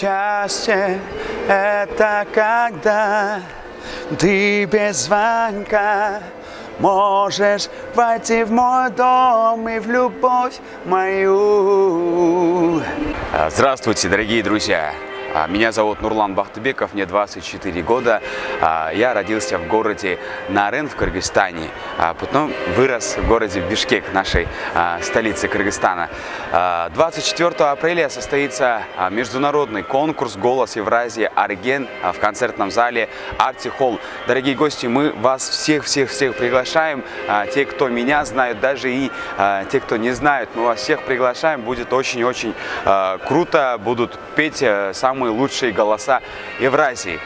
Счастье – это когда ты без звонка можешь войти в мой дом и в любовь мою. Здравствуйте, дорогие друзья! Меня зовут Нурлан Бахтыбеков, мне 24 года. Я родился в городе Нарын в Кыргызстане, потом вырос в городе Бишкек, нашей столице Кыргызстана. 24 апреля состоится международный конкурс «Голос Евразии Арген» в концертном зале Арти Холл. Дорогие гости, мы вас всех приглашаем. Те, кто меня знают, даже и те, кто не знает, мы вас всех приглашаем. Будет очень-очень круто, будут петь самые лучшие голоса Евразии.